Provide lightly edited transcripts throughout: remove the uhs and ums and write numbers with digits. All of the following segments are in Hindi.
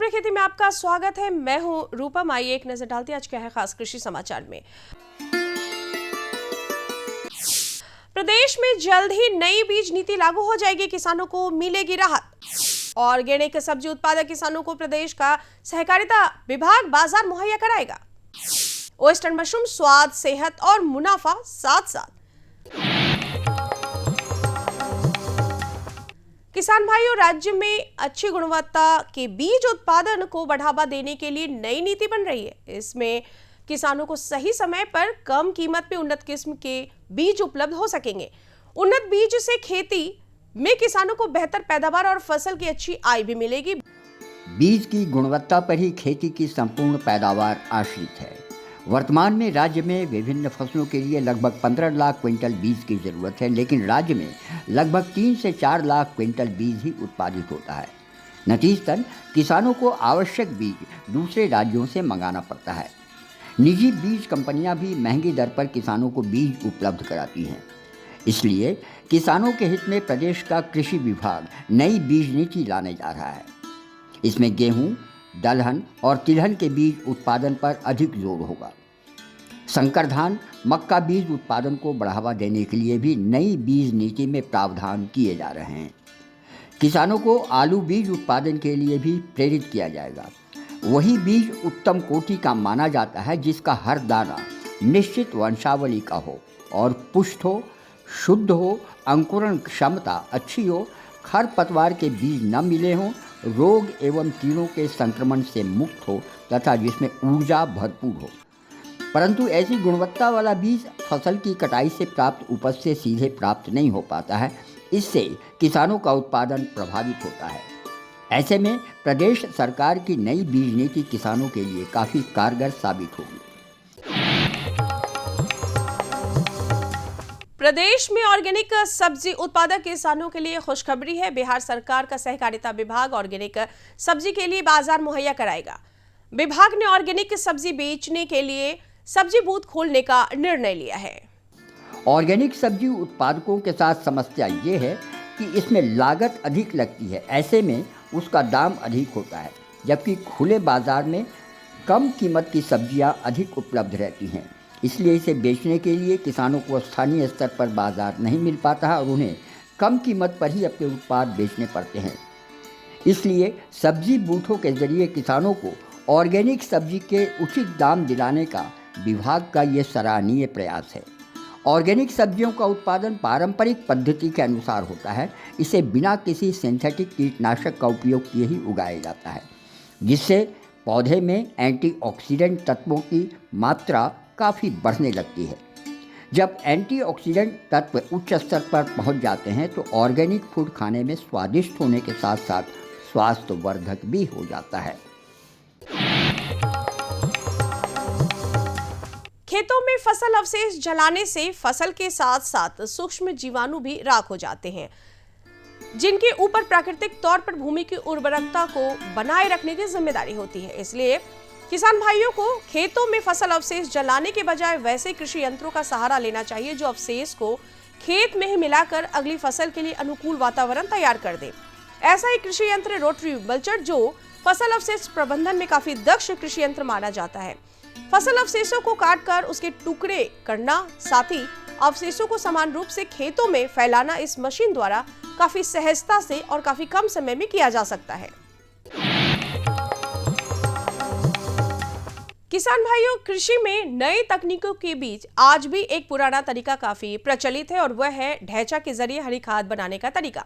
खबरें खेती में आपका स्वागत है। मैं हूं रूपम। आइए एक नजर डालते हैं आज क्या है खास कृषि समाचार में। प्रदेश में जल्द ही नई बीज नीति लागू हो जाएगी, किसानों को मिलेगी राहत। ऑर्गेनिक सब्जी उत्पादक किसानों को प्रदेश का सहकारिता विभाग बाजार मुहैया कराएगा। ओयस्टर मशरूम स्वाद, सेहत और मुनाफा साथ साथ। किसान भाइयों, राज्य में अच्छी गुणवत्ता के बीज उत्पादन को बढ़ावा देने के लिए नई नीति बन रही है। इसमें किसानों को सही समय पर कम कीमत पे उन्नत किस्म के बीज उपलब्ध हो सकेंगे। उन्नत बीज से खेती में किसानों को बेहतर पैदावार और फसल की अच्छी आय भी मिलेगी। बीज की गुणवत्ता पर ही खेती की संपूर्ण पैदावार आश्रित है। वर्तमान में राज्य में विभिन्न फसलों के लिए लगभग 15 लाख क्विंटल बीज की जरूरत है, लेकिन राज्य में लगभग 3 से 4 लाख क्विंटल बीज ही उत्पादित होता है। नतीजतन किसानों को आवश्यक बीज दूसरे राज्यों से मंगाना पड़ता है। निजी बीज कंपनियां भी महंगी दर पर किसानों को बीज उपलब्ध कराती हैं। इसलिए किसानों के हित में प्रदेश का कृषि विभाग नई बीज नीति लाने जा रहा है। इसमें गेहूं, दलहन और तिलहन के बीज उत्पादन पर अधिक जोर होगा। संकर धान, मक्का बीज उत्पादन को बढ़ावा देने के लिए भी नई बीज नीति में प्रावधान किए जा रहे हैं। किसानों को आलू बीज उत्पादन के लिए भी प्रेरित किया जाएगा। वही बीज उत्तम कोटि का माना जाता है जिसका हर दाना निश्चित वंशावली का हो और पुष्ट हो, शुद्ध हो, अंकुरण क्षमता अच्छी हो, खरपतवार के बीज न मिले हों, रोग एवं कीड़ों के संक्रमण से मुक्त हो तथा जिसमें ऊर्जा भरपूर हो। परंतु ऐसी गुणवत्ता वाला बीज फसल की कटाई से प्राप्त उपज से सीधे प्राप्त नहीं हो पाता है। इससे किसानों का उत्पादन प्रभावित होता है। ऐसे में प्रदेश सरकार की नई बीज नीति किसानों के लिए काफ़ी कारगर साबित होगी। प्रदेश में ऑर्गेनिक सब्जी उत्पादक किसानों के लिए खुशखबरी है। बिहार सरकार का सहकारिता विभाग ऑर्गेनिक सब्जी के लिए बाजार मुहैया कराएगा। विभाग ने ऑर्गेनिक सब्जी बेचने के लिए सब्जी बूथ खोलने का निर्णय लिया है। ऑर्गेनिक सब्जी उत्पादकों के साथ समस्या ये है कि इसमें लागत अधिक लगती है। ऐसे में उसका दाम अधिक होता है, जबकि खुले बाजार में कम कीमत की सब्जियां अधिक उपलब्ध रहती हैं। इसलिए इसे बेचने के लिए किसानों को स्थानीय स्तर पर बाजार नहीं मिल पाता है और उन्हें कम कीमत पर ही अपने उत्पाद बेचने पड़ते हैं। इसलिए सब्जी बूथों के जरिए किसानों को ऑर्गेनिक सब्जी के उचित दाम दिलाने का विभाग का ये सराहनीय प्रयास है। ऑर्गेनिक सब्जियों का उत्पादन पारंपरिक पद्धति के अनुसार होता है। इसे बिना किसी सिंथेटिक कीटनाशक का उपयोग किए ही उगाया जाता है, जिससे पौधे में एंटीऑक्सीडेंट तत्वों की मात्रा काफ़ी बढ़ने लगती है। जब एंटीऑक्सीडेंट तत्व उच्च स्तर पर पहुंच जाते हैं तो ऑर्गेनिक फूड खाने में स्वादिष्ट होने के साथ साथ स्वास्थ्यवर्धक भी हो जाता है। खेतों में फसल अवशेष जलाने से फसल के साथ साथ सूक्ष्म जीवाणु भी राख हो जाते हैं, जिनके ऊपर प्राकृतिक तौर पर भूमि की उर्वरकता को बनाए रखने की जिम्मेदारी होती है। इसलिए किसान भाइयों को खेतों में फसल अवशेष जलाने के बजाय वैसे कृषि यंत्रों का सहारा लेना चाहिए जो अवशेष को खेत में ही मिलाकर अगली फसल के लिए अनुकूल वातावरण तैयार कर दे। ऐसा ही कृषि यंत्र रोटरी मल्चर, जो फसल अवशेष प्रबंधन में काफी दक्ष कृषि यंत्र माना जाता है। फसल अवशेषों को काटकर उसके टुकड़े करना, साथ ही अवशेषों को समान रूप से खेतों में फैलाना इस मशीन द्वारा काफी सहजता से और काफी कम समय में किया जा सकता है। किसान भाइयों, कृषि में नई तकनीकों के बीच आज भी एक पुराना तरीका काफी प्रचलित है और वह है ढैंचा के जरिए हरी खाद बनाने का तरीका।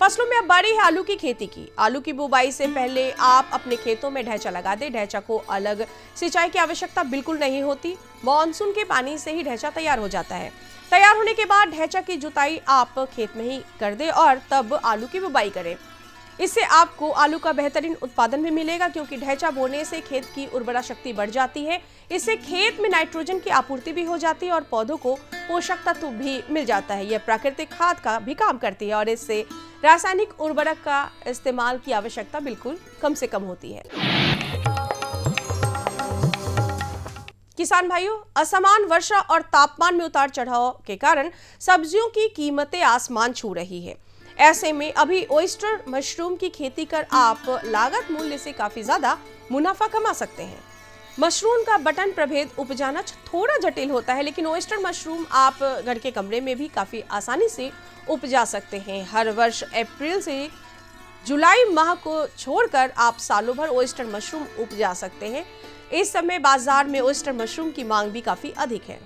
फसलों में अब बारी है आलू की खेती की। आलू की बुवाई से पहले आप अपने खेतों में ढैंचा लगा दें। ढैंचा को अलग सिंचाई की आवश्यकता बिल्कुल नहीं होती। मॉनसून के पानी से ही ढैंचा तैयार हो जाता है। तैयार होने के बाद ढैंचा की जुताई आप खेत में ही कर दें और तब आलू की बुवाई करें। इससे आपको आलू का बेहतरीन उत्पादन भी मिलेगा, क्योंकि ढैंचा बोने से खेत की उर्वरा शक्ति बढ़ जाती है। इससे खेत में नाइट्रोजन की आपूर्ति भी हो जाती है और पौधों को पोषक तत्व भी मिल जाता है। यह प्राकृतिक खाद का भी काम करती है और इससे रासायनिक उर्वरक का इस्तेमाल की आवश्यकता बिल्कुल कम से कम होती है। किसान भाइयों, असमान वर्षा और तापमान में उतार चढ़ाव के कारण सब्जियों की कीमतें आसमान छू रही है। ऐसे में अभी ओयस्टर मशरूम की खेती कर आप लागत मूल्य से काफी ज्यादा मुनाफा कमा सकते हैं। मशरूम का बटन प्रभेद उपजाना थोड़ा जटिल होता है, लेकिन ओयस्टर मशरूम आप घर के कमरे में भी काफी आसानी से उपजा सकते हैं। हर वर्ष अप्रैल से जुलाई माह को छोड़कर आप सालों भर ओयस्टर मशरूम उपजा सकते हैं। इस समय बाजार में ओयस्टर मशरूम की मांग भी काफी अधिक है।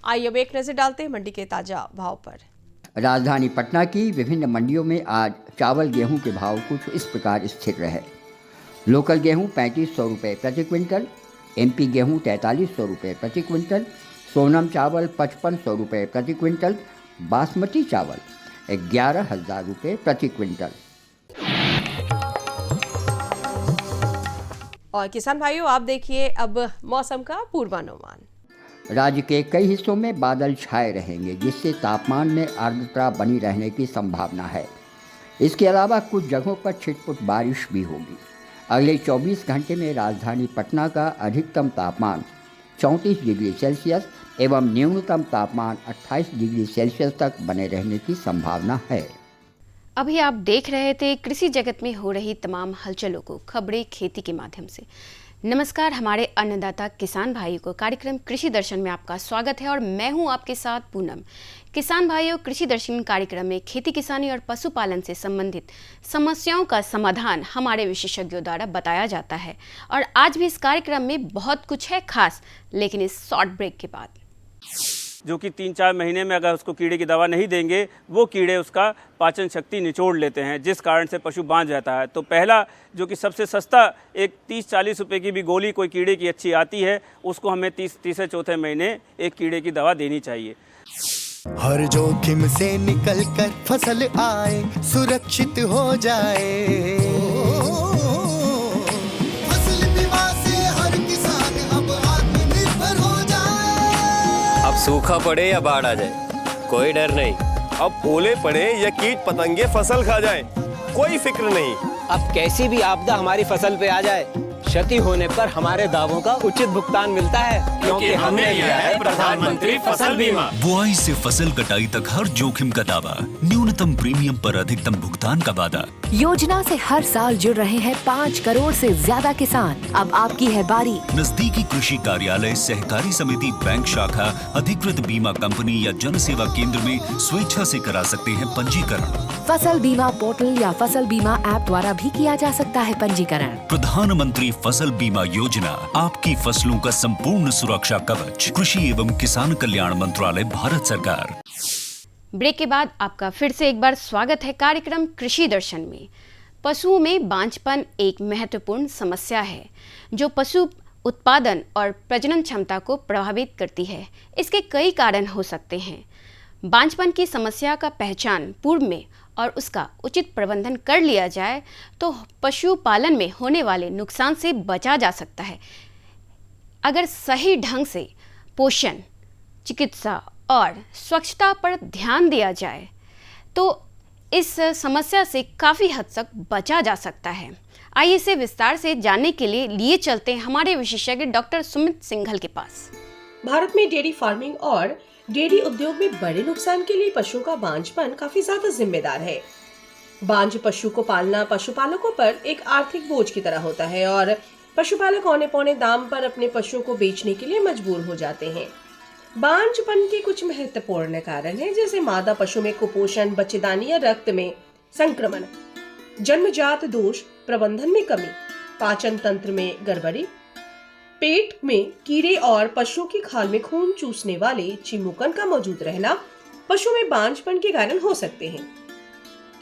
आइए अब एक नजर डालते हैं मंडी के ताजा भाव पर। राजधानी पटना की विभिन्न मंडियों में आज चावल गेहूं के भाव कुछ इस प्रकार स्थिर रहे। लोकल गेहूं 3500 रुपये प्रति क्विंटल, एमपी गेहूं 4300 रुपये प्रति क्विंटल, सोनम चावल 5500 रुपये प्रति क्विंटल, बासमती चावल 11,000 रुपये प्रति क्विंटल। और किसान भाइयों, आप देखिए अब मौसम का पूर्वानुमान। राज्य के कई हिस्सों में बादल छाए रहेंगे, जिससे तापमान में आर्द्रता बनी रहने की संभावना है। इसके अलावा कुछ जगहों पर छिटपुट बारिश भी होगी। अगले 24 घंटे में राजधानी पटना का अधिकतम तापमान 34 डिग्री सेल्सियस एवं न्यूनतम तापमान 28 डिग्री सेल्सियस तक बने रहने की संभावना है। अभी आप देख रहे थे कृषि जगत में हो रही तमाम हलचलों को खबरें खेती के माध्यम से। नमस्कार, हमारे अन्नदाता किसान भाई को कार्यक्रम कृषि दर्शन में आपका स्वागत है और मैं हूं आपके साथ पूनम। किसान भाइयों, कृषि दर्शन कार्यक्रम में खेती किसानी और पशुपालन से संबंधित समस्याओं का समाधान हमारे विशेषज्ञों द्वारा बताया जाता है और आज भी इस कार्यक्रम में बहुत कुछ है खास, लेकिन इस शॉर्ट ब्रेक के बाद जो कि 3-4 महीने में अगर उसको कीड़े की दवा नहीं देंगे, वो कीड़े उसका पाचन शक्ति निचोड़ लेते हैं, जिस कारण से पशु बांझ जाता है। तो पहला जो कि सबसे सस्ता एक 30-40 रुपए की भी गोली कोई कीड़े की अच्छी आती है, उसको हमें तीसरे चौथे महीने एक कीड़े की दवा देनी चाहिए। हर जोखिम से निकल कर फसल आए, सुरक्षित हो जाए, फसल बीमा से हर किसान अब आत्मनिर्भर हो जाए। अब सूखा पड़े या बाढ़ आ जाए, कोई डर नहीं। अब ओले पड़े या कीट पतंगे फसल खा जाए, कोई फिक्र नहीं। अब कैसी भी आपदा हमारी फसल पे आ जाए, क्षति होने पर हमारे दावों का उचित भुगतान मिलता है, क्योंकि हमने लिया है प्रधानमंत्री फसल बीमा। बुआई से फसल कटाई तक हर जोखिम का दावा, न्यूनतम प्रीमियम पर अधिकतम भुगतान का वादा। योजना से हर साल जुड़ रहे हैं 5 करोड़ से ज्यादा किसान। अब आपकी है बारी। नजदीकी कृषि कार्यालय, सहकारी समिति, बैंक शाखा, अधिकृत बीमा कंपनी या जन सेवा केंद्र में स्वेच्छा से करा सकते हैं पंजीकरण। फसल बीमा पोर्टल या फसल बीमा ऐप द्वारा भी किया जा सकता है पंजीकरण। प्रधानमंत्री फसल बीमा योजना, आपकी फसलों का संपूर्ण सुरक्षा कवच। कृषि एवं किसान कल्याण मंत्रालय, भारत सरकार। ब्रेक के बाद आपका फिर से एक बार स्वागत है कार्यक्रम कृषि दर्शन में। पशुओं में बांझपन एक महत्वपूर्ण समस्या है जो पशु उत्पादन और प्रजनन क्षमता को प्रभावित करती है। इसके कई कारण हो सकते हैं। बांझपन की समस्या का पहचान पूर्व में और उसका उचित प्रबंधन कर लिया जाए तो पशुपालन में होने वाले नुकसान से बचा जा सकता है। अगर सही ढंग से पोषण, चिकित्सा और स्वच्छता पर ध्यान दिया जाए तो इस समस्या से काफ़ी हद तक बचा जा सकता है। आइए इसे विस्तार से जानने के लिए चलते हैं हमारे विशेषज्ञ डॉक्टर सुमित सिंघल के पास। भारत में डेयरी फार्मिंग और डेयरी उद्योग में बड़े नुकसान के लिए पशुओं का बांझपन काफी ज्यादा जिम्मेदार है। बांझ पशु को पालना पशुपालकों पर एक आर्थिक बोझ की तरह होता है और पशुपालक औने पौने दाम पर अपने पशुओं को बेचने के लिए मजबूर हो जाते हैं। बांझपन के कुछ महत्वपूर्ण कारण हैं, जैसे मादा पशु में कुपोषण, बच्चेदानी या रक्त में संक्रमण, जन्मजात दोष, प्रबंधन में कमी, पाचन तंत्र में गड़बड़ी, पेट में कीड़े और पशुओं की खाल में खून चूसने वाले चिमुकन का मौजूद रहना पशु में बांझपन के कारण हो सकते हैं।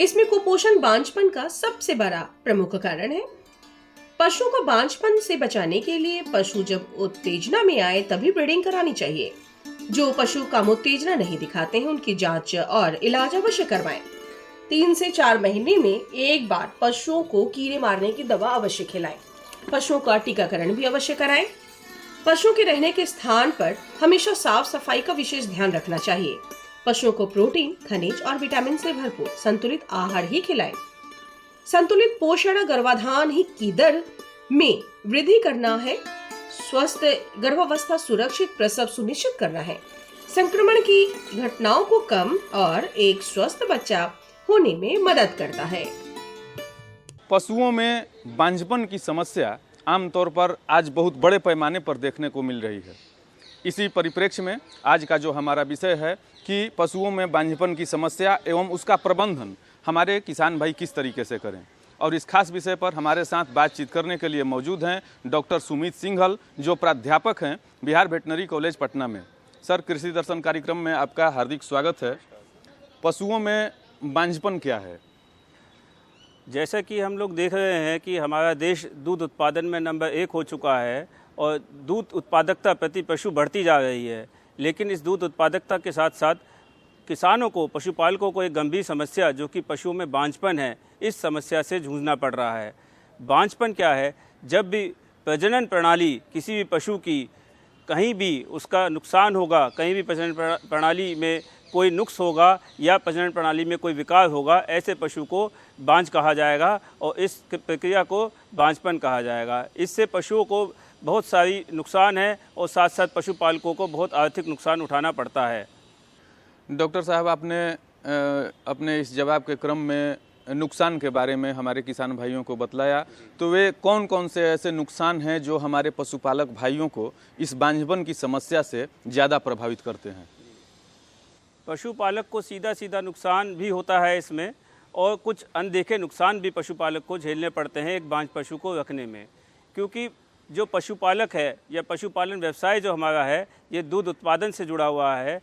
इसमें कुपोषण बांझपन का सबसे बड़ा प्रमुख कारण है। पशुओं को बांझपन से बचाने के लिए पशु जब उत्तेजना में आए तभी ब्रीडिंग करानी चाहिए। जो पशु कामोत्तेजना नहीं दिखाते हैं उनकी जांच और इलाज अवश्य करवाएं। 3 से 4 महीने में एक बार पशुओं को कीड़े मारने की दवा अवश्य खिलाएं। पशुओं का टीकाकरण भी अवश्य कराएं। पशुओं के रहने के स्थान पर हमेशा साफ सफाई का विशेष ध्यान रखना चाहिए। पशुओं को प्रोटीन, खनिज और विटामिन से भरपूर संतुलित आहार ही खिलाएं। संतुलित पोषण गर्भाधान ही की दर में वृद्धि करना है। स्वस्थ गर्भावस्था, सुरक्षित प्रसव सुनिश्चित करना है। संक्रमण की घटनाओं को कम और एक स्वस्थ बच्चा होने में मदद करता है। पशुओं में बांझपन की समस्या आमतौर पर आज बहुत बड़े पैमाने पर देखने को मिल रही है। इसी परिप्रेक्ष्य में आज का जो हमारा विषय है कि पशुओं में बांझपन की समस्या एवं उसका प्रबंधन हमारे किसान भाई किस तरीके से करें, और इस खास विषय पर हमारे साथ बातचीत करने के लिए मौजूद हैं डॉक्टर सुमित सिंघल, जो प्राध्यापक हैं बिहार वेटनरी कॉलेज पटना में। सर, कृषि दर्शन कार्यक्रम में आपका हार्दिक स्वागत है। पशुओं में बांझपन क्या है? जैसा कि हम लोग देख रहे हैं कि हमारा देश दूध उत्पादन में नंबर 1 हो चुका है और दूध उत्पादकता प्रति पशु बढ़ती जा रही है, लेकिन इस दूध उत्पादकता के साथ साथ किसानों को, पशुपालकों को एक गंभीर समस्या जो कि पशुओं में बांझपन है, इस समस्या से जूझना पड़ रहा है। बांझपन क्या है? जब भी प्रजनन प्रणाली किसी भी पशु की कहीं भी उसका नुकसान होगा, कहीं भी प्रजनन प्रणाली में कोई नुक्स होगा या प्रजनन प्रणाली में कोई विकार होगा, ऐसे पशु को बांझ कहा जाएगा और इस प्रक्रिया को बांझपन कहा जाएगा। इससे पशुओं को बहुत सारी नुकसान है और साथ साथ पशुपालकों को बहुत आर्थिक नुकसान उठाना पड़ता है। डॉक्टर साहब, आपने अपने इस जवाब के क्रम में नुकसान के बारे में हमारे किसान भाइयों को बतलाया, तो वे कौन कौन से ऐसे नुकसान हैं जो हमारे पशुपालक भाइयों को इस बांझपन की समस्या से ज़्यादा प्रभावित करते हैं? पशुपालक को सीधा सीधा नुकसान भी होता है इसमें, और कुछ अनदेखे नुकसान भी पशुपालक को झेलने पड़ते हैं एक बांझ पशु को रखने में। क्योंकि जो पशुपालक है या पशुपालन व्यवसाय जो हमारा है, ये दूध उत्पादन से जुड़ा हुआ है,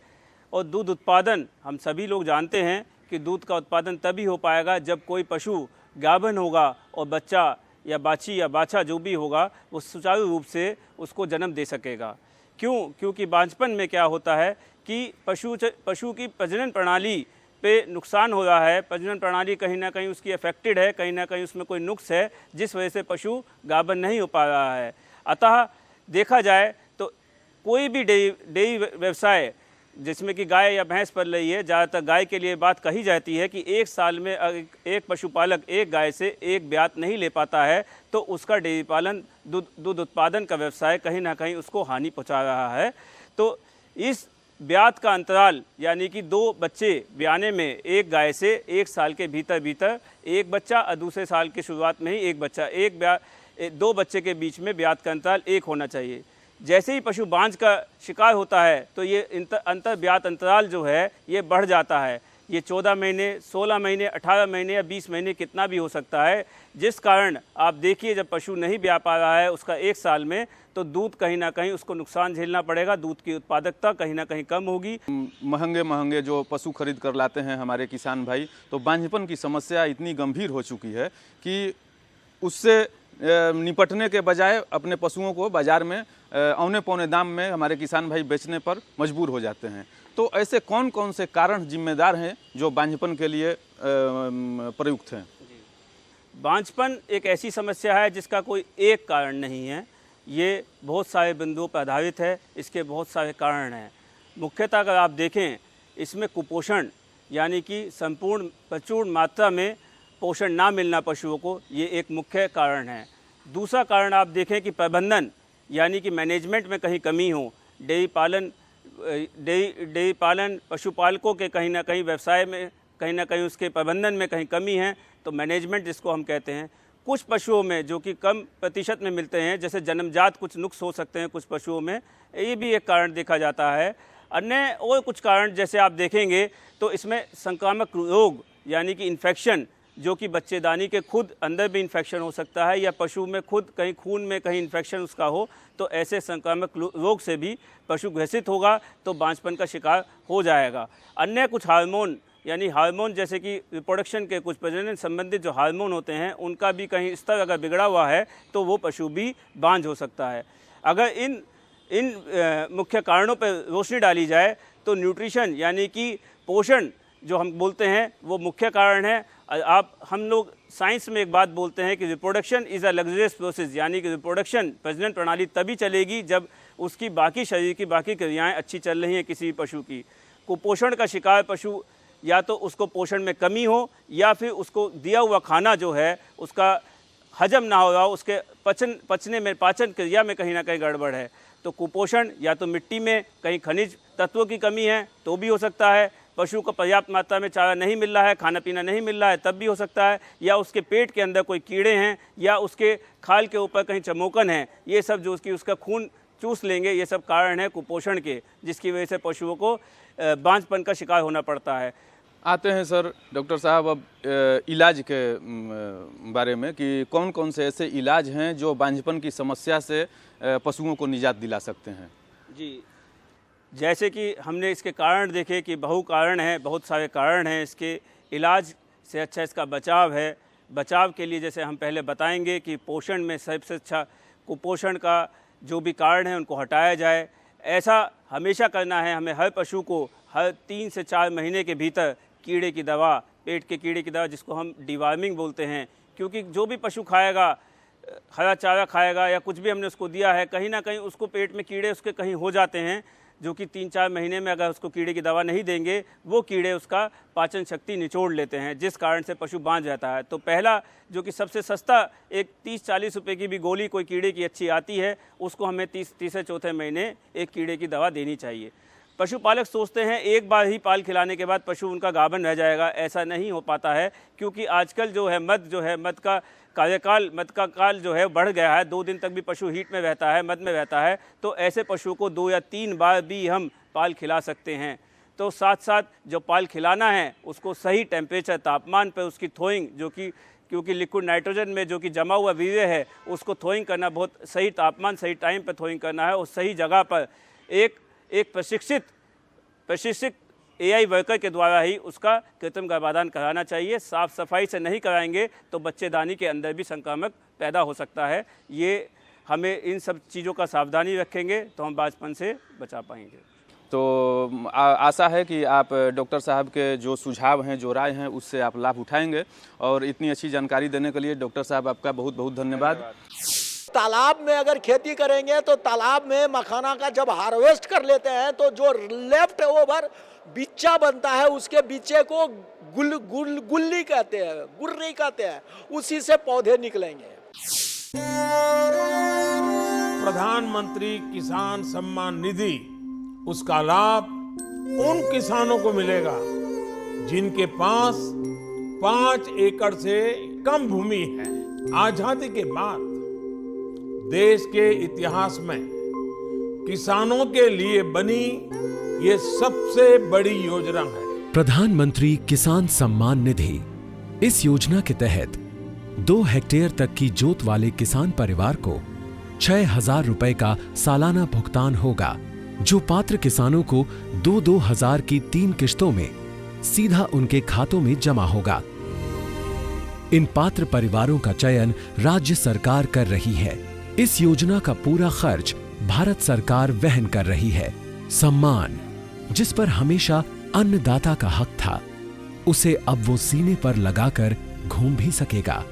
और दूध उत्पादन हम सभी लोग जानते हैं कि दूध का उत्पादन तभी हो पाएगा जब कोई पशु गाभिन होगा और बच्चा या बाछी या बाछा जो भी होगा वो सुचारू रूप से उसको जन्म दे सकेगा। क्योंकि बांझपन में क्या होता है कि पशु की प्रजनन प्रणाली पे नुकसान हो रहा है, प्रजनन प्रणाली कहीं ना कहीं उसकी अफेक्टेड है, कहीं ना कहीं उसमें कोई नुक्स है, जिस वजह से पशु गाभिन नहीं हो पा रहा है। अतः देखा जाए तो कोई भी डेयरी व्यवसाय जिसमें कि गाय या भैंस पल रही है, ज़्यादातर गाय के लिए बात कही जाती है कि एक साल में एक पशुपालक एक गाय से एक ब्यात नहीं ले पाता है तो उसका डेयरी पालन दूध उत्पादन का व्यवसाय कहीं ना कहीं उसको हानि पहुंचा रहा है। तो इस ब्यात का अंतराल यानी कि 2 बच्चे ब्याने में एक गाय से 1 साल के भीतर एक बच्चा और दूसरे साल की शुरुआत में ही एक बच्चा, 2 बच्चे के बीच में ब्यात का अंतराल 1 होना चाहिए। जैसे ही पशु बांझ का शिकार होता है तो ये अंतर ब्यात अंतराल जो है ये बढ़ जाता है। ये 14 महीने, 16 महीने, 18 महीने या 20 महीने कितना भी हो सकता है, जिस कारण आप देखिए जब पशु नहीं ब्याह पा रहा है उसका 1 साल में, तो दूध कहीं ना कहीं उसको नुकसान झेलना पड़ेगा, दूध की उत्पादकता कहीं ना कहीं कम होगी। महंगे जो पशु खरीद कर लाते हैं हमारे किसान भाई, तो बांझपन की समस्या इतनी गंभीर हो चुकी है कि उससे निपटने के बजाय अपने पशुओं को बाज़ार में औने पौने दाम में हमारे किसान भाई बेचने पर मजबूर हो जाते हैं। तो ऐसे कौन कौन से कारण जिम्मेदार हैं जो बांझपन के लिए प्रयुक्त हैं? बांझपन एक ऐसी समस्या है जिसका कोई एक कारण नहीं है, ये बहुत सारे बिंदुओं पर आधारित है, इसके बहुत सारे कारण हैं। मुख्यतः अगर आप देखें इसमें कुपोषण यानी कि संपूर्ण प्रचुर मात्रा में पोषण ना मिलना पशुओं को, ये एक मुख्य कारण है। दूसरा कारण आप देखें कि प्रबंधन यानी कि मैनेजमेंट में कहीं कमी हो, डेयरी पालन पशुपालकों के कहीं ना कहीं व्यवसाय में कहीं ना कहीं उसके प्रबंधन में कहीं कमी है, तो मैनेजमेंट जिसको हम कहते हैं। कुछ पशुओं में जो कि कम प्रतिशत में मिलते हैं, जैसे जन्मजात कुछ नुक्स हो सकते हैं कुछ पशुओं में, ये भी एक कारण देखा जाता है। अन्य और कुछ कारण जैसे आप देखेंगे तो इसमें संक्रामक रोग यानी कि इन्फेक्शन, जो कि बच्चेदानी के खुद अंदर भी इन्फेक्शन हो सकता है या पशु में खुद कहीं खून में कहीं इन्फेक्शन उसका हो, तो ऐसे संक्रामक रोग से भी पशु ग्रसित होगा तो बांझपन का शिकार हो जाएगा। अन्य कुछ हार्मोन यानी हार्मोन जैसे कि रिप्रोडक्शन के कुछ प्रजनन संबंधित जो हार्मोन होते हैं उनका भी कहीं स्तर अगर बिगड़ा हुआ है तो वो पशु भी बांझ हो सकता है। अगर इन मुख्य कारणों पर रोशनी डाली जाए तो न्यूट्रिशन यानी कि पोषण जो हम बोलते हैं वो मुख्य कारण है। हम लोग साइंस में एक बात बोलते हैं कि reproduction is a luxurious process, यानी कि रिप्रोडक्शन प्रजनन प्रणाली तभी चलेगी जब उसकी बाकी शरीर की बाकी क्रियाएं अच्छी चल रही हैं किसी भी पशु की। कुपोषण का शिकार पशु या तो उसको पोषण में कमी हो या फिर उसको दिया हुआ खाना जो है उसका हजम ना हो रहा हो, उसके पाचन क्रिया में कहीं ना कहीं गड़बड़ है। तो कुपोषण या तो मिट्टी में कहीं खनिज तत्वों की कमी है तो भी हो सकता है, पशु को पर्याप्त मात्रा में चारा नहीं मिल रहा है, खाना पीना नहीं मिल रहा है तब भी हो सकता है, या उसके पेट के अंदर कोई कीड़े हैं, या उसके खाल के ऊपर कहीं चमोकन है। ये सब जो उसका खून चूस लेंगे, ये सब कारण है कुपोषण के, जिसकी वजह से पशुओं को बांझपन का शिकार होना पड़ता है। आते हैं सर डॉक्टर साहब अब इलाज के बारे में कि कौन कौन से ऐसे इलाज हैं जो बांझपन की समस्या से पशुओं को निजात दिला सकते हैं। जी, जैसे कि हमने इसके कारण देखे कि बहु कारण हैं, बहुत सारे कारण हैं। इसके इलाज से अच्छा इसका बचाव है। बचाव के लिए जैसे हम पहले बताएंगे कि पोषण में सबसे अच्छा कुपोषण का जो भी कारण है उनको हटाया जाए। ऐसा हमेशा करना है हमें। हर पशु को हर 3 से 4 महीने के भीतर कीड़े की दवा, पेट के कीड़े की दवा, जिसको हम डिवार्मिंग बोलते हैं, क्योंकि जो भी पशु खाएगा, हरा चारा खाएगा या कुछ भी हमने उसको दिया है, कहीं ना कहीं उसको पेट में कीड़े उसके कहीं हो जाते हैं, जो कि 3-4 महीने में अगर उसको कीड़े की दवा नहीं देंगे, वो कीड़े उसका पाचन शक्ति निचोड़ लेते हैं, जिस कारण से पशु बांझ जाता है। तो पहला जो कि सबसे सस्ता एक 30-40 रुपये की भी गोली कोई कीड़े की अच्छी आती है, उसको हमें 3 महीने एक कीड़े की दवा देनी चाहिए। पशुपालक सोचते हैं एक बार ही पाल खिलाने के बाद पशु उनका गाभिन रह जाएगा। ऐसा नहीं हो पाता है, क्योंकि आजकल जो है मद का कार्यकाल, मद का काल जो है बढ़ गया है। 2 दिन तक भी पशु हीट में रहता है, मद में रहता है। तो ऐसे पशु को 2 या 3 बार भी हम पाल खिला सकते हैं। तो साथ साथ जो पाल खिलाना है उसको सही टेम्परेचर, तापमान पर उसकी थ्रोइंग, जो कि क्योंकि लिक्विड नाइट्रोजन में जो कि जमा हुआ वीर्य है उसको थ्रोइंग करना, बहुत सही तापमान, सही टाइम पर थ्रोइंग करना है, और सही जगह पर एक प्रशिक्षित AI वर्कर के द्वारा ही उसका कृत्रिम गर्भाधान कराना चाहिए। साफ़ सफाई से नहीं कराएंगे तो बच्चेदानी के अंदर भी संक्रामक पैदा हो सकता है। ये हमें इन सब चीज़ों का सावधानी रखेंगे तो हम बांझपन से बचा पाएंगे। तो आशा है कि आप डॉक्टर साहब के जो सुझाव हैं, जो राय हैं, उससे आप लाभ उठाएंगे। और इतनी अच्छी जानकारी देने के लिए डॉक्टर साहब आपका बहुत बहुत धन्यवाद। तालाब में अगर खेती करेंगे तो तालाब में मखाना का जब हार्वेस्ट कर लेते हैं तो जो लेफ्ट ओवर बिच्चा बनता है, उसके बिच्चे को गुल्ली कहते हैं, गुर्री कहते हैं, उसी से पौधे निकलेंगे। प्रधानमंत्री किसान सम्मान निधि, उसका लाभ उन किसानों को मिलेगा जिनके पास 5 एकड़ से कम भूमि है। आजादी के बाद देश के इतिहास में किसानों के लिए बनी ये सबसे बड़ी योजना है प्रधानमंत्री किसान सम्मान निधि। इस योजना के तहत 2 हेक्टेयर तक की जोत वाले किसान परिवार को 6,000 रुपए का सालाना भुगतान होगा, जो पात्र किसानों को 2-2 हजार की 3 किश्तों में सीधा उनके खातों में जमा होगा। इन पात्र परिवारों का चयन राज्य सरकार कर रही है। इस योजना का पूरा खर्च भारत सरकार वहन कर रही है। सम्मान, जिस पर हमेशा अन्नदाता का हक था, उसे अब वो सीने पर लगाकर घूम भी सकेगा।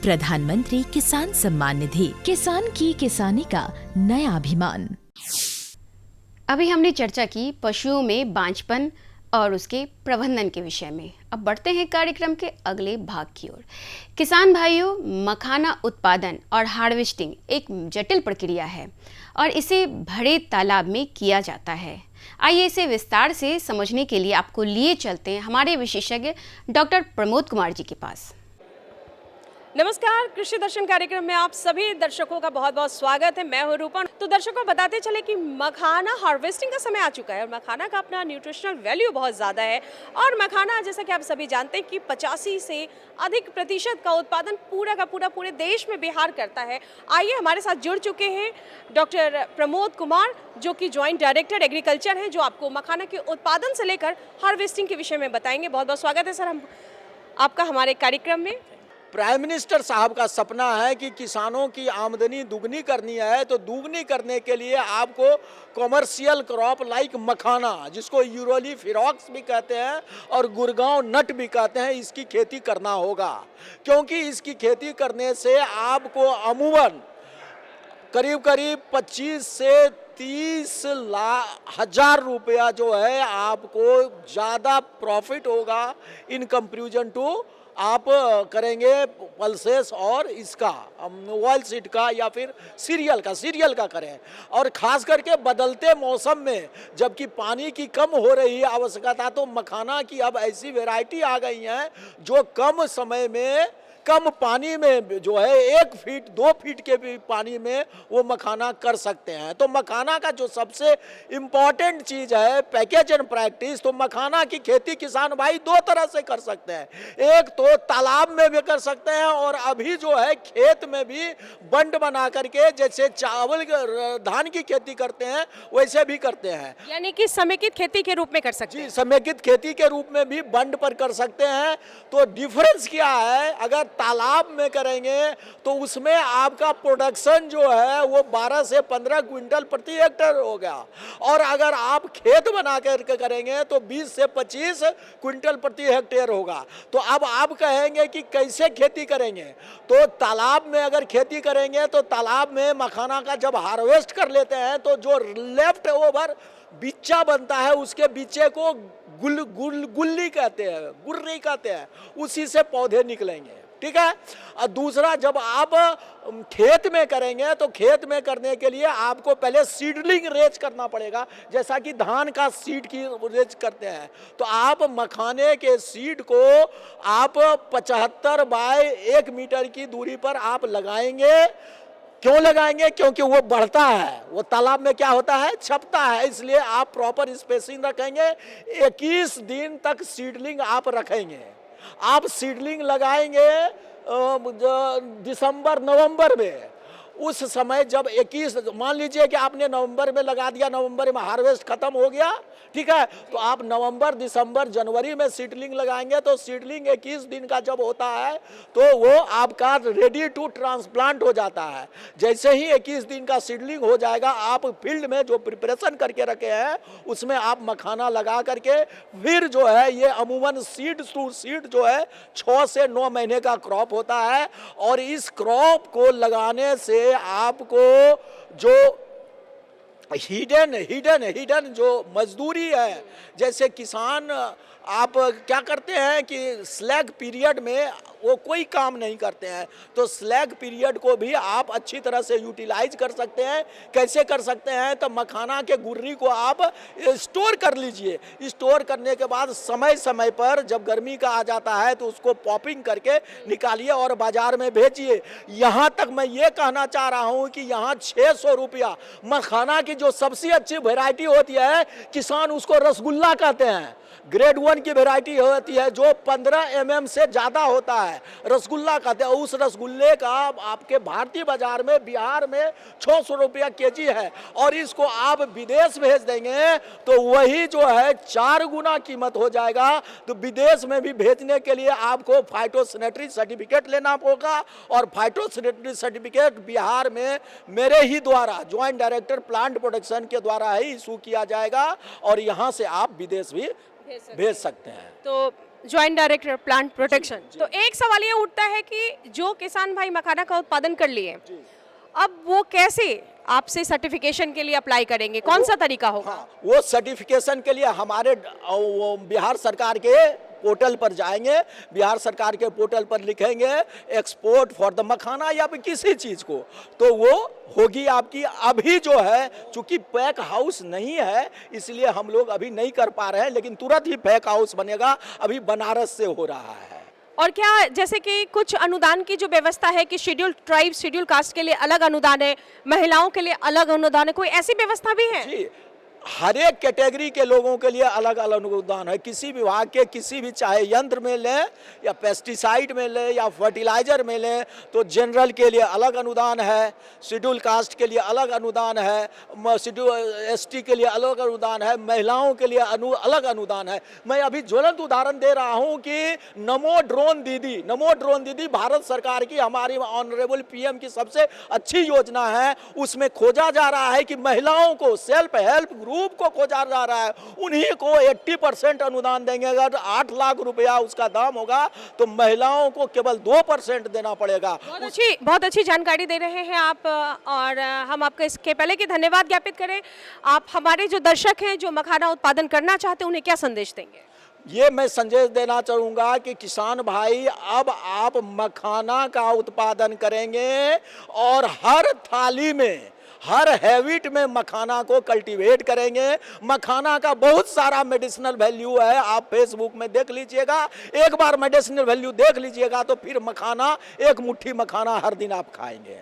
प्रधानमंत्री किसान सम्मान निधि, किसान की किसानी का नया अभिमान। अभी हमने चर्चा की पशुओं में बांझपन और उसके प्रबंधन के विषय में। अब बढ़ते हैं कार्यक्रम के अगले भाग की ओर। किसान भाइयों, मखाना उत्पादन और हार्वेस्टिंग एक जटिल प्रक्रिया है और इसे भरे तालाब में किया जाता है। आइए इसे विस्तार से समझने के लिए आपको लिए चलते हैं हमारे विशेषज्ञ डॉक्टर प्रमोद कुमार जी के पास। नमस्कार, कृषि दर्शन कार्यक्रम में आप सभी दर्शकों का बहुत बहुत स्वागत है। मैं हूं रूपन। तो दर्शकों, बताते चले कि मखाना हार्वेस्टिंग का समय आ चुका है और मखाना का अपना न्यूट्रिशनल वैल्यू बहुत ज़्यादा है। और मखाना, जैसा कि आप सभी जानते हैं कि 85 से अधिक प्रतिशत का उत्पादन पूरे देश में बिहार करता है। आइए, हमारे साथ जुड़ चुके हैं डॉक्टर प्रमोद कुमार, जो कि ज्वाइंट डायरेक्टर एग्रीकल्चर हैं, जो आपको मखाना के उत्पादन से लेकर हार्वेस्टिंग के विषय में बताएंगे। बहुत बहुत स्वागत है सर आपका हमारे कार्यक्रम में। प्राइम मिनिस्टर साहब का सपना है कि किसानों की आमदनी दुगनी करनी है, तो दुगनी करने के लिए आपको कॉमर्शियल क्रॉप लाइक मखाना, जिसको यूरोली फिरॉक्स भी कहते हैं और गुड़गांव नट भी कहते हैं, इसकी खेती करना होगा। क्योंकि इसकी खेती करने से आपको अमूमन करीब 25 से 30 हजार रुपया जो है आपको ज़्यादा प्रॉफिट होगा इन कंपैरिजन टू आप करेंगे पल्सेस और इसका ऑयल सीड का या फिर सीरियल का करें। और खास करके बदलते मौसम में जबकि पानी की कम हो रही है आवश्यकता, तो मखाना की अब ऐसी वैरायटी आ गई हैं जो कम समय में कम पानी में जो है 1 फीट 2 फीट के भी पानी में वो मखाना कर सकते हैं। तो मखाना का जो सबसे इम्पॉर्टेंट चीज़ है पैकेज एंड प्रैक्टिस, तो मखाना की खेती किसान भाई 2 तरह से कर सकते हैं। एक तो तालाब में भी कर सकते हैं और अभी जो है खेत में भी बंड बना करके जैसे चावल धान की खेती करते हैं वैसे भी करते हैं, यानी कि समेकित खेती के रूप में कर सकते हैं। समेकित खेती के रूप में भी बंड पर कर सकते हैं। तो डिफरेंस क्या है, अगर तालाब में करेंगे तो उसमें आपका प्रोडक्शन जो है वो 12 से 15 क्विंटल प्रति हेक्टेयर हो गया, और अगर आप खेत बना कर करेंगे तो 20 से 25 क्विंटल प्रति हेक्टेयर होगा। तो अब आप कहेंगे कि कैसे खेती करेंगे, तो तालाब में अगर खेती करेंगे तो तालाब में मखाना का जब हार्वेस्ट कर लेते हैं तो जो लेफ्ट ओवर बिच्चा बनता है उसके बिच्चे को गुल्ली कहते हैं, गुर्री कहते हैं, उसी से पौधे निकलेंगे। ठीक है। और दूसरा, जब आप खेत में करेंगे तो खेत में करने के लिए आपको पहले सीडलिंग रेज करना पड़ेगा, जैसा कि धान का सीड की रेज करते हैं। तो आप मखाने के सीड को आप 75 बाय 1 मीटर की दूरी पर आप लगाएंगे। क्यों लगाएंगे? क्योंकि वो बढ़ता है, वो तालाब में क्या होता है, छपता है, इसलिए आप प्रॉपर स्पेसिंग रखेंगे। 21 दिन तक सीडलिंग आप रखेंगे। आप सीडलिंग लगाएंगे दिसंबर नवंबर में, उस समय जब 21 मान लीजिए कि आपने नवंबर में लगा दिया, नवंबर में हार्वेस्ट खत्म हो गया, ठीक है, तो आप नवंबर दिसंबर जनवरी में सीडलिंग लगाएंगे। तो सीडलिंग 21 दिन का जब होता है तो वो आपका रेडी टू ट्रांसप्लांट हो जाता है। जैसे ही 21 दिन का सीडलिंग हो जाएगा, आप फील्ड में जो प्रिपरेशन करके रखे हैं उसमें आप मखाना लगा करके फिर जो है ये अमूमन सीड टू सीड जो है 6 से 9 महीने का क्रॉप होता है। और इस क्रॉप को लगाने से आपको जो हिडन जो मजदूरी है, जैसे किसान आप क्या करते हैं कि स्लैग पीरियड में वो कोई काम नहीं करते हैं, तो स्लैग पीरियड को भी आप अच्छी तरह से यूटिलाइज कर सकते हैं। कैसे कर सकते हैं? तो मखाना के गुर्री को आप स्टोर कर लीजिए। स्टोर करने के बाद समय समय पर जब गर्मी का आ जाता है तो उसको पॉपिंग करके निकालिए और बाजार में भेजिए। यहाँ तक मैं ये कहना चाह रहा हूँ कि यहाँ 600 रुपया मखाना की जो सबसे अच्छी वैरायटी होती है, किसान उसको रसगुल्ला कहते हैं। ग्रेड 1 की वैरायटी होती है जो 15 mm से ज़्यादा होता है, रसगुल्ला कहते हैं। उस रसगुल्ले का आपके भारतीय बाजार में बिहार में 600 रुपया केजी है, और इसको आप विदेश भेज देंगे तो वही जो है 4 गुना कीमत हो जाएगा। तो विदेश में भी भेजने के लिए आपको फाइटोसैनिटरी सर्टिफिकेट लेना होगा, और फाइटोसैनिटरी सर्टिफिकेट बिहार में मेरे ही द्वारा ज्वाइंट डायरेक्टर प्लांट प्रोडक्शन के द्वारा ही इशू किया जाएगा, और यहाँ से आप विदेश भी भेज सकते हैं। तो ज्वाइंट डायरेक्टर प्लांट प्रोटेक्शन। तो एक सवाल ये उठता है कि जो किसान भाई मखाना का उत्पादन कर लिए, अब वो कैसे आपसे सर्टिफिकेशन के लिए अप्लाई करेंगे, कौन सा तरीका होगा? वो सर्टिफिकेशन के लिए हमारे बिहार सरकार के पोर्टल पर जाएंगे, बिहार सरकार के पोर्टल पर लिखेंगे एक्सपोर्ट फॉर द मखाना या फिर किसी चीज़ को, तो वो होगी आपकी। अभी जो है चूंकि पैक हाउस नहीं है इसलिए हम लोग अभी नहीं कर पा रहे हैं, लेकिन तुरंत ही पैक हाउस बनेगा, अभी बनारस से हो रहा है। और क्या जैसे कि कुछ अनुदान की जो व्यवस्था है कि शेड्यूल ट्राइब शेड्यूल कास्ट के लिए अलग अनुदान है, महिलाओं के लिए अलग अनुदान है, कोई ऐसी व्यवस्था भी है? जी, हर एक कैटेगरी के लोगों के लिए अलग अलग अनुदान है। किसी विभाग के किसी भी, चाहे यंत्र में लें या पेस्टिसाइड में लें या फर्टिलाइजर में लें, तो जनरल के लिए अलग अनुदान है, शेड्यूल कास्ट के लिए अलग अनुदान है, शेड्यूल एसटी के लिए अलग अनुदान है, महिलाओं के लिए अलग अनुदान है। मैं अभी ज्वलंत उदाहरण दे रहा हूं कि नमो ड्रोन दीदी भारत सरकार की, हमारी ऑनरेबल पीएम की सबसे अच्छी योजना है। उसमें खोजा जा रहा है कि महिलाओं को, सेल्फ हेल्प ग्रुप को खोजा जा रहा है, उन्हीं को 80% अनुदान देंगे। अगर 8 लाख रुपया उसका दाम होगा तो महिलाओं को केवल 2% देना पड़ेगा। बहुत अच्छी जानकारी दे रहे हैं आप, और हम आपका इसके पहले कि धन्यवाद ज्ञापित करें। आप हमारे जो दर्शक हैं जो मखाना उत्पादन करना चाहते हैं उन्हें क्या संदेश देंगे? ये मैं संदेश देना चाहूँगा कि किसान भाई अब आप मखाना का उत्पादन करेंगे और हर थाली में, हर हैबिट में मखाना को कल्टीवेट करेंगे। मखाना का बहुत सारा मेडिसिनल वैल्यू है, आप फेसबुक में देख लीजिएगा, एक बार मेडिसिनल वैल्यू देख लीजिएगा तो फिर मखाना, एक मुट्ठी मखाना हर दिन आप खाएंगे।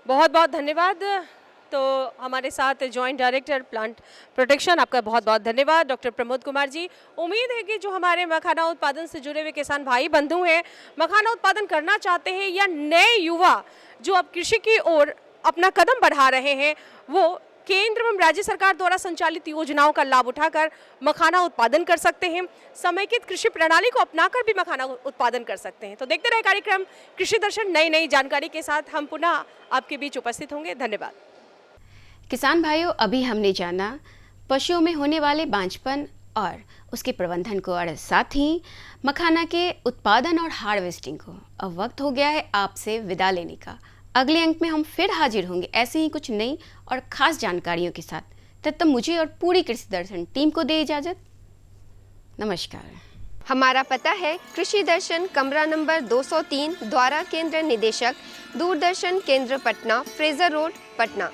बहुत बहुत धन्यवाद। तो हमारे साथ जॉइंट डायरेक्टर प्लांट प्रोटेक्शन, आपका बहुत बहुत धन्यवाद डॉक्टर प्रमोद कुमार जी। उम्मीद है कि जो हमारे मखाना उत्पादन से जुड़े हुए किसान भाई बंधु हैं, मखाना उत्पादन करना चाहते हैं या नए युवा जो अब कृषि की ओर अपना कदम बढ़ा रहे हैं, वो केंद्र एवं राज्य सरकार द्वारा संचालित योजनाओं का लाभ उठाकर मखाना उत्पादन कर सकते हैं। समेकित कृषि प्रणाली को अपनाकर भी मखाना उत्पादन कर सकते हैं। तो देखते रहे कार्यक्रम कृषि दर्शन, नई नई जानकारी के साथ हम पुनः आपके बीच उपस्थित होंगे। धन्यवाद। किसान भाइयों, अभी हमने जाना पशुओं में होने वाले बांझपन और उसके प्रबंधन को और साथ ही मखाना के उत्पादन और हार्वेस्टिंग को। अब वक्त हो गया है आपसे विदा लेने का। अगले अंक में हम फिर हाजिर होंगे ऐसे ही कुछ नई और खास जानकारियों के साथ। तब तक मुझे और पूरी कृषि दर्शन टीम को दे इजाजत। नमस्कार। हमारा पता है कृषि दर्शन, कमरा नंबर 203, द्वारा केंद्र निदेशक, दूरदर्शन केंद्र पटना, फ्रेजर रोड, पटना।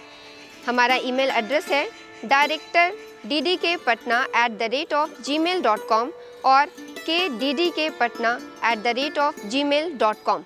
हमारा ईमेल एड्रेस है director@ddkpatna@gmail.com और kddkpatna@gmail.com।